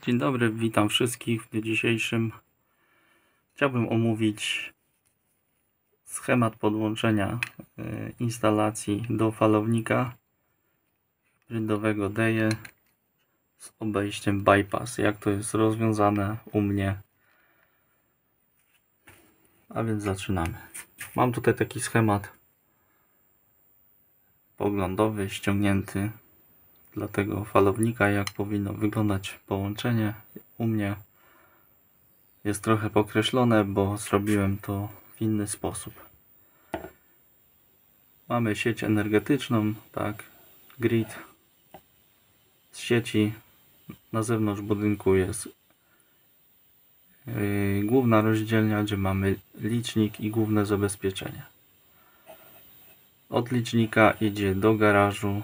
Dzień dobry, witam wszystkich. W dniu dzisiejszym chciałbym omówić schemat podłączenia instalacji do falownika hybrydowego DEJE z obejściem bypass. Jak to jest rozwiązane u mnie. A więc zaczynamy. Mam tutaj taki schemat poglądowy ściągnięty dla tego falownika, jak powinno wyglądać połączenie. U mnie jest trochę pokreślone, bo zrobiłem to w inny sposób. Mamy sieć energetyczną, tak, grid z sieci. Na zewnątrz budynku jest główna rozdzielnia, gdzie mamy licznik i główne zabezpieczenie. Od licznika idzie do garażu,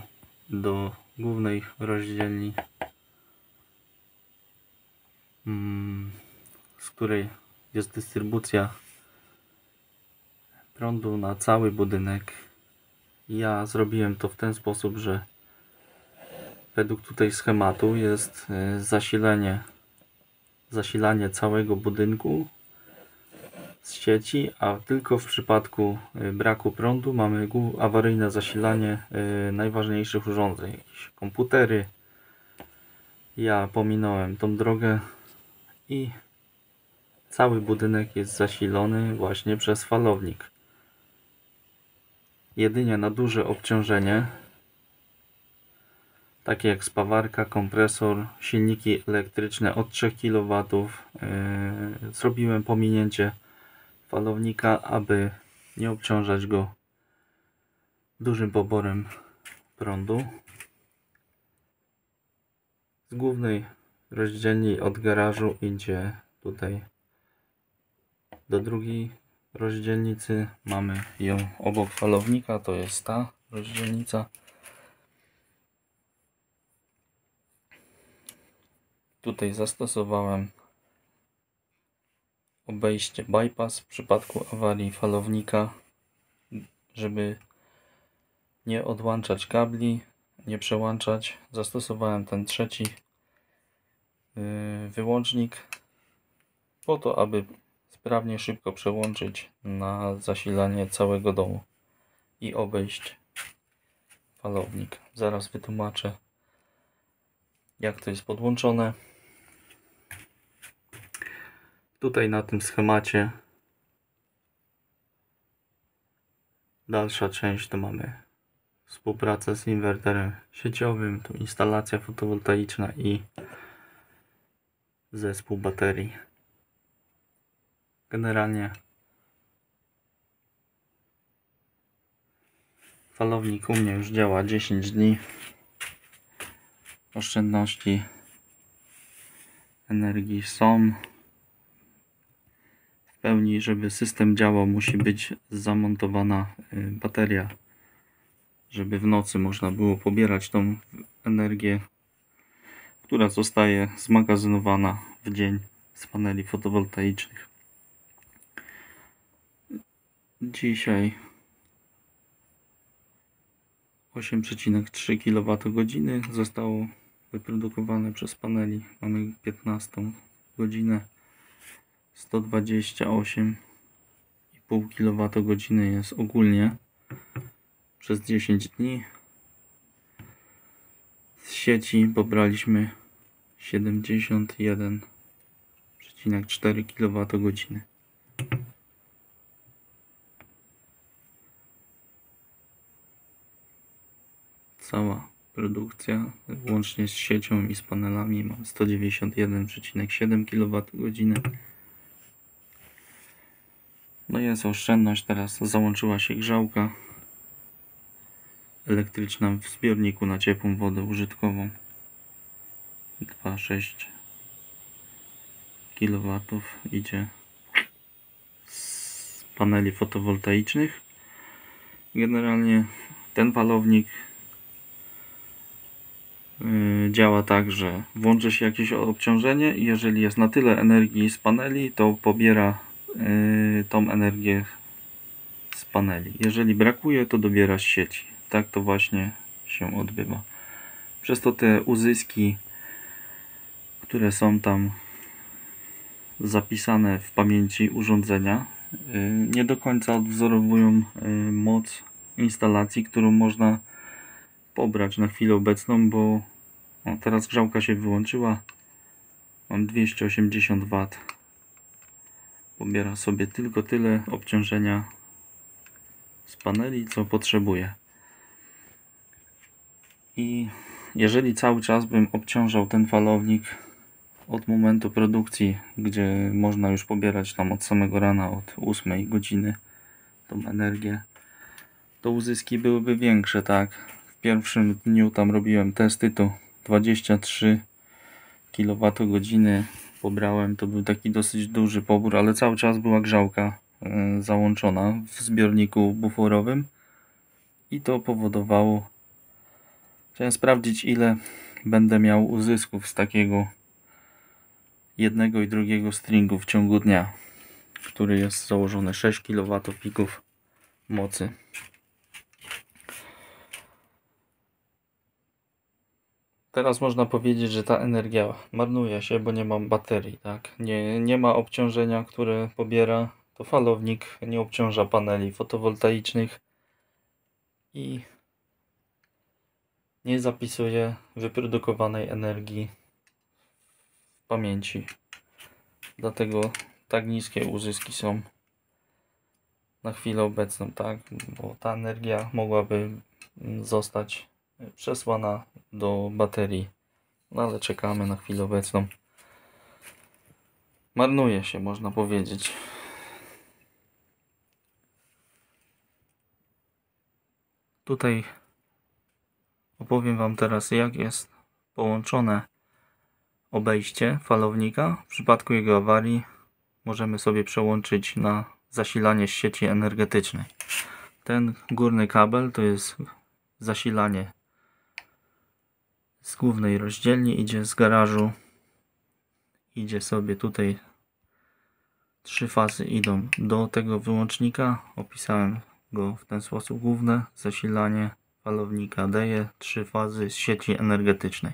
do głównej rozdzielni, z której jest dystrybucja prądu na cały budynek. Ja zrobiłem to w ten sposób, że według tutaj schematu jest zasilanie całego budynku z sieci, a tylko w przypadku braku prądu mamy awaryjne zasilanie najważniejszych urządzeń, jakieś komputery. Ja pominąłem tą drogę i cały budynek jest zasilony właśnie przez falownik. Jedynie na duże obciążenie, takie jak spawarka, kompresor, silniki elektryczne od 3 kW, zrobiłem pominięcie falownika, aby nie obciążać go dużym poborem prądu. Z głównej rozdzielni od garażu idzie tutaj do drugiej rozdzielnicy. Mamy ją obok falownika, to jest ta rozdzielnica. Tutaj zastosowałem obejście bypass w przypadku awarii falownika, żeby nie odłączać kabli, nie przełączać. Zastosowałem ten trzeci wyłącznik po to, aby sprawnie, szybko przełączyć na zasilanie całego domu i obejść falownik. Zaraz wytłumaczę, jak to jest podłączone. Tutaj na tym schemacie dalsza część to mamy współpracę z inwerterem sieciowym, tu instalacja fotowoltaiczna i zespół baterii. Generalnie falownik u mnie już działa 10 dni. Oszczędności energii są. W pełni, żeby system działał, musi być zamontowana bateria, żeby w nocy można było pobierać tą energię, która zostaje zmagazynowana w dzień z paneli fotowoltaicznych. Dzisiaj 8,3 kWh zostało wyprodukowane przez paneli. Mamy 15 godzinę. 128,5 kWh jest ogólnie przez 10 dni. Z sieci pobraliśmy 71,4 kWh. Cała produkcja łącznie z siecią i z panelami mam 191,7 kWh. No jest oszczędność. Teraz załączyła się grzałka elektryczna w zbiorniku na ciepłą wodę użytkową. 2,6 kW idzie z paneli fotowoltaicznych. Generalnie ten falownik działa tak, że włączy się jakieś obciążenie i jeżeli jest na tyle energii z paneli, to pobiera tą energię z paneli. Jeżeli brakuje, to dobiera z sieci. Tak to właśnie się odbywa. Przez to te uzyski, które są tam zapisane w pamięci urządzenia, nie do końca odwzorowują moc instalacji, którą można pobrać na chwilę obecną, bo teraz grzałka się wyłączyła. Mam 280 W. Pobiera sobie tylko tyle obciążenia z paneli, co potrzebuje. I jeżeli cały czas bym obciążał ten falownik od momentu produkcji, gdzie można już pobierać tam od samego rana, od 8 godziny tą energię, to uzyski byłyby większe, tak? W pierwszym dniu tam robiłem testy, to 23 kWh pobrałem. To był taki dosyć duży pobór, ale cały czas była grzałka załączona w zbiorniku buforowym i to powodowało, chciałem sprawdzić, ile będę miał uzysków z takiego jednego i drugiego stringu w ciągu dnia, który jest założony 6 kW pików mocy. Teraz można powiedzieć, że ta energia marnuje się, bo nie mam baterii, tak? Nie ma obciążenia, które pobiera. To falownik nie obciąża paneli fotowoltaicznych i nie zapisuje wyprodukowanej energii w pamięci. Dlatego tak niskie uzyski są na chwilę obecną, tak? Bo ta energia mogłaby zostać przesłana do baterii, no ale czekamy na chwilę obecną. Marnuje się, można powiedzieć. Tutaj opowiem Wam teraz, jak jest połączone obejście falownika. W przypadku jego awarii możemy sobie przełączyć na zasilanie z sieci energetycznej. Ten górny kabel to jest zasilanie z głównej rozdzielni, idzie z garażu, idzie sobie tutaj, 3 fazy idą do tego wyłącznika. Opisałem go w ten sposób: główne zasilanie falownika daje 3 fazy z sieci energetycznej.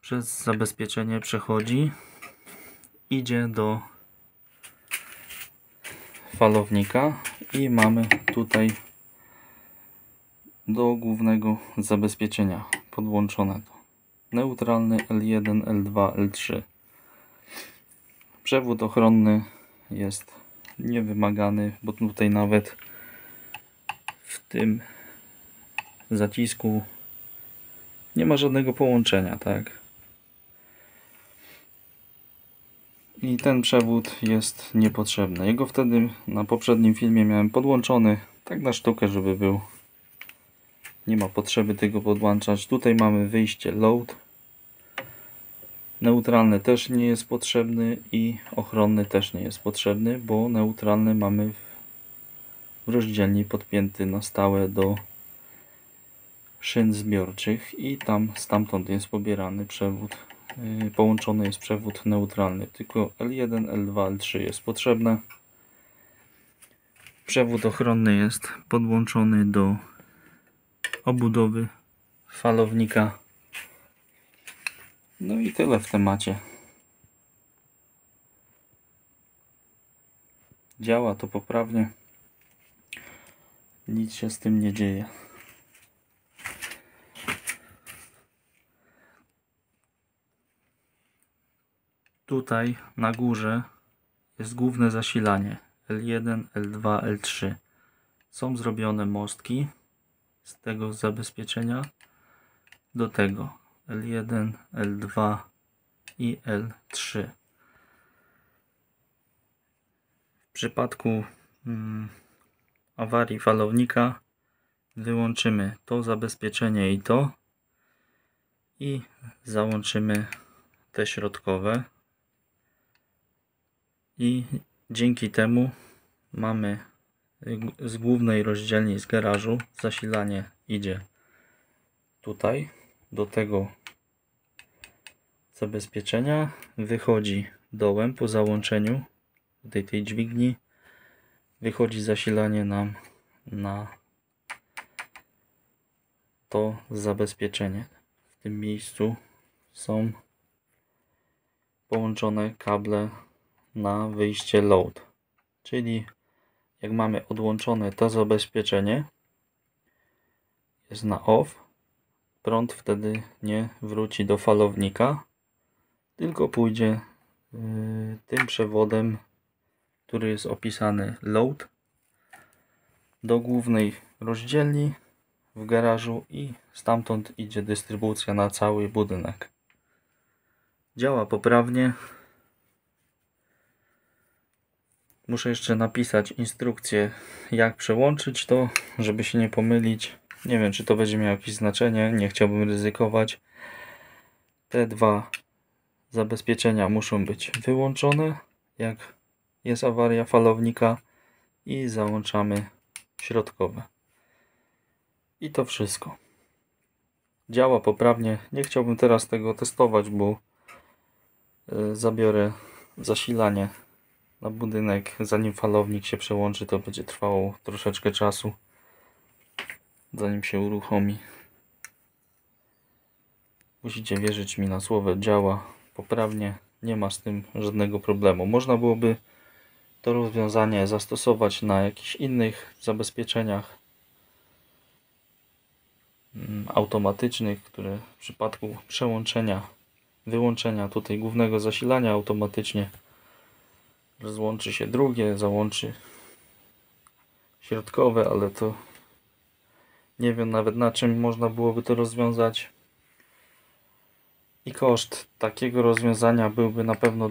Przez zabezpieczenie przechodzi, idzie do falownika i mamy tutaj do głównego zabezpieczenia podłączone to neutralny L1, L2, L3. Przewód ochronny jest niewymagany, bo tutaj nawet w tym zacisku nie ma żadnego połączenia, tak? I ten przewód jest niepotrzebny. Jego wtedy na poprzednim filmie miałem podłączony tak na sztukę, żeby był. Nie ma potrzeby tego podłączać. Tutaj mamy wyjście load. Neutralny też nie jest potrzebny i ochronny też nie jest potrzebny, bo neutralny mamy w rozdzielni podpięty na stałe do szyn zbiorczych i tam stamtąd jest pobierany przewód. Połączony jest przewód neutralny. Tylko L1, L2, L3 jest potrzebne. Przewód ochronny jest podłączony do obudowy falownika. No i tyle w temacie. Działa to poprawnie. Nic się z tym nie dzieje. Tutaj na górze jest główne zasilanie L1, L2, L3. Są zrobione mostki z tego zabezpieczenia do tego L1, L2 i L3. W przypadku awarii falownika wyłączymy to zabezpieczenie i załączymy te środkowe i dzięki temu mamy z głównej rozdzielni z garażu zasilanie idzie tutaj do tego zabezpieczenia, wychodzi dołem po załączeniu tej dźwigni, wychodzi zasilanie nam na to zabezpieczenie. W tym miejscu są połączone kable na wyjście load, czyli jak mamy odłączone to zabezpieczenie, jest na off, prąd wtedy nie wróci do falownika, tylko pójdzie tym przewodem, który jest opisany load, do głównej rozdzielni w garażu i stamtąd idzie dystrybucja na cały budynek. Działa poprawnie. Muszę jeszcze napisać instrukcję, jak przełączyć to, żeby się nie pomylić. Nie wiem, czy to będzie miało jakieś znaczenie, nie chciałbym ryzykować. Te dwa zabezpieczenia muszą być wyłączone, jak jest awaria falownika, i załączamy środkowe. I to wszystko. Działa poprawnie. Nie chciałbym teraz tego testować, bo zabiorę zasilanie na budynek. Zanim falownik się przełączy, to będzie trwało troszeczkę czasu, zanim się uruchomi. Musicie wierzyć mi na słowo, działa poprawnie, nie ma z tym żadnego problemu. Można byłoby to rozwiązanie zastosować na jakichś innych zabezpieczeniach automatycznych, które w przypadku przełączenia, wyłączenia tutaj głównego zasilania automatycznie rozłączy się drugie, załączy środkowe, ale to nie wiem nawet na czym można byłoby to rozwiązać. I koszt takiego rozwiązania byłby na pewno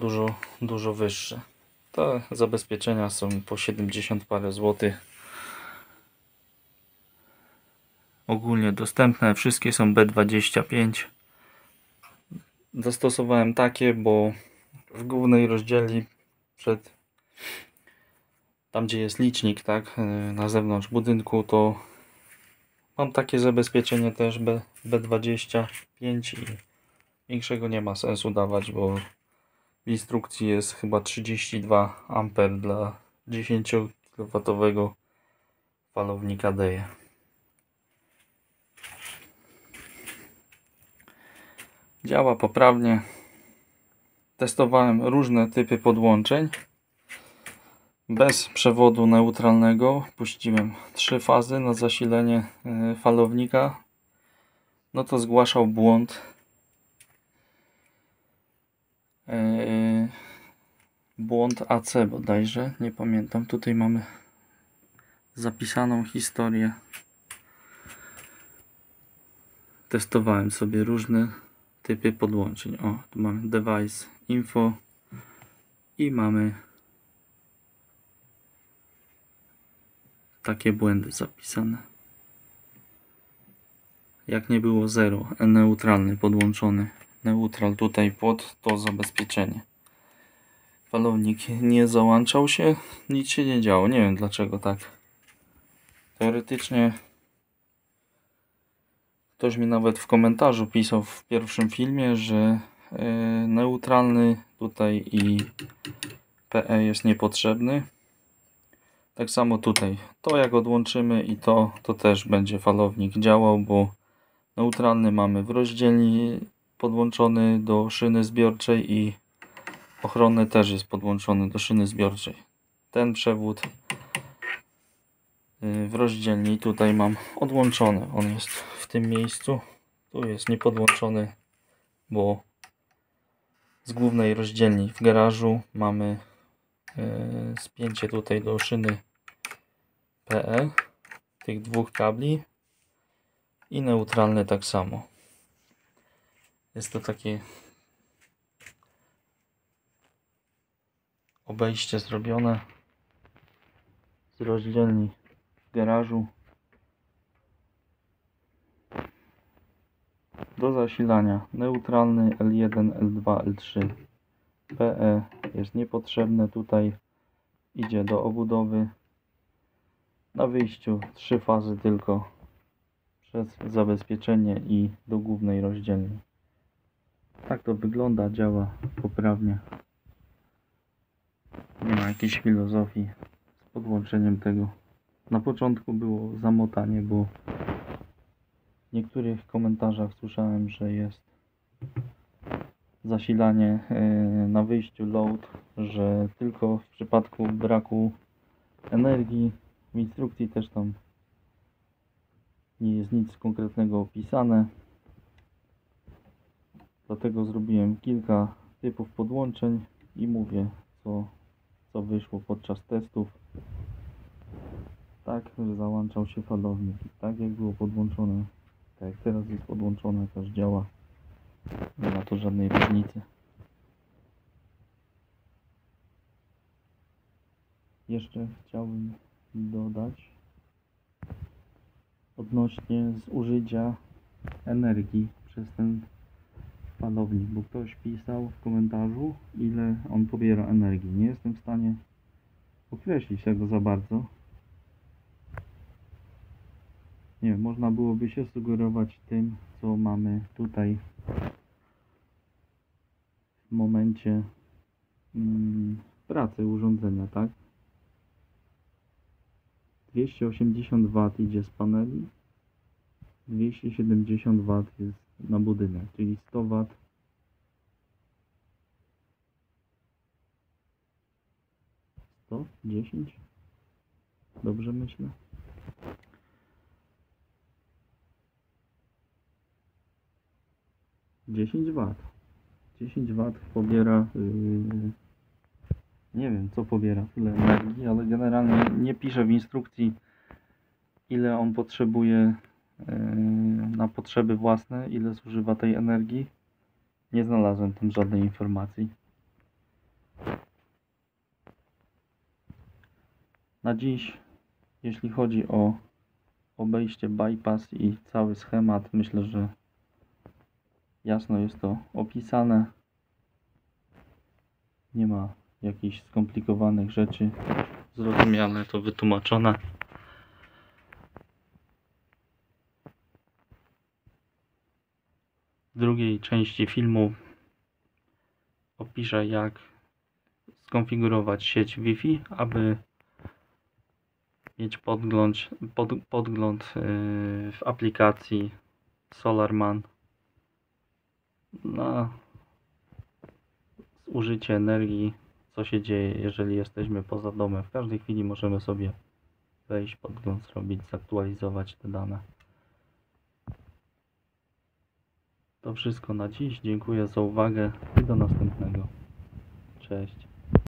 dużo wyższy. Te zabezpieczenia są po 70 parę złotych. Ogólnie dostępne, wszystkie są B25. Zastosowałem takie, bo w głównej rozdzielni tam gdzie jest licznik, tak, na zewnątrz budynku, to mam takie zabezpieczenie też B25 i większego nie ma sensu dawać, bo w instrukcji jest chyba 32 A dla 10 kW falownika DE. Działa poprawnie. Testowałem różne typy podłączeń. Bez przewodu neutralnego puściłem 3 fazy na zasilenie falownika. No to zgłaszał błąd. Błąd AC bodajże, nie pamiętam. Tutaj mamy zapisaną historię. Testowałem sobie różne typy podłączeń. O, tu mamy device info i mamy takie błędy zapisane. Jak nie było 0, neutralny podłączony. Neutral tutaj pod to zabezpieczenie. Falownik nie załączał się, nic się nie działo. Nie wiem dlaczego tak. Teoretycznie ktoś mi nawet w komentarzu pisał w pierwszym filmie, że neutralny tutaj i PE jest niepotrzebny. Tak samo tutaj. To jak odłączymy i to też będzie falownik działał, bo neutralny mamy w rozdzielni podłączony do szyny zbiorczej i ochronny też jest podłączony do szyny zbiorczej. Ten przewód w rozdzielni tutaj mam odłączony. On jest w tym miejscu. Tu jest niepodłączony, bo z głównej rozdzielni w garażu mamy spięcie tutaj do szyny PE tych dwóch kabli i neutralny tak samo. Jest to takie obejście zrobione z rozdzielni w garażu do zasilania. Neutralny L1, L2, L3. PE jest niepotrzebne, tutaj idzie do obudowy. Na wyjściu 3 fazy tylko przez zabezpieczenie i do głównej rozdzielni. Tak to wygląda, działa poprawnie. Nie ma jakiejś filozofii z podłączeniem tego. Na początku było zamotanie, bo w niektórych komentarzach słyszałem, że jest zasilanie na wyjściu load, że tylko w przypadku braku energii, w instrukcji też tam nie jest nic konkretnego opisane. Dlatego zrobiłem kilka typów podłączeń i mówię, co wyszło podczas testów. Tak, że załączał się falownik. Tak jak było podłączone, tak jak teraz jest podłączone, też działa. Nie ma to żadnej różnicy. Jeszcze chciałbym dodać odnośnie zużycia energii przez ten falownik, bo ktoś pisał w komentarzu, ile on pobiera energii. Nie jestem w stanie określić tego za bardzo. Nie wiem, można byłoby się sugerować tym, co mamy tutaj w momencie pracy urządzenia, tak? 280 W idzie z paneli, 270 W jest na budynek, czyli 100 W. 110? Dobrze myślę? $10 W. 10 W pobiera, nie wiem co pobiera tyle energii, ale generalnie nie pisze w instrukcji, ile on potrzebuje na potrzeby własne, ile zużywa tej energii. Nie znalazłem tam żadnej informacji. Na dziś, jeśli chodzi o obejście bypass i cały schemat, myślę, że jasno jest to opisane. Nie ma jakichś skomplikowanych rzeczy. Zrozumiane to wytłumaczone. W drugiej części filmu opiszę, jak skonfigurować sieć Wi-Fi, aby mieć podgląd w aplikacji SolarMan na zużycie energii, co się dzieje, jeżeli jesteśmy poza domem. W każdej chwili możemy sobie wejść, podgląd zrobić, zaktualizować te dane. To wszystko na dziś. Dziękuję za uwagę i do następnego. Cześć.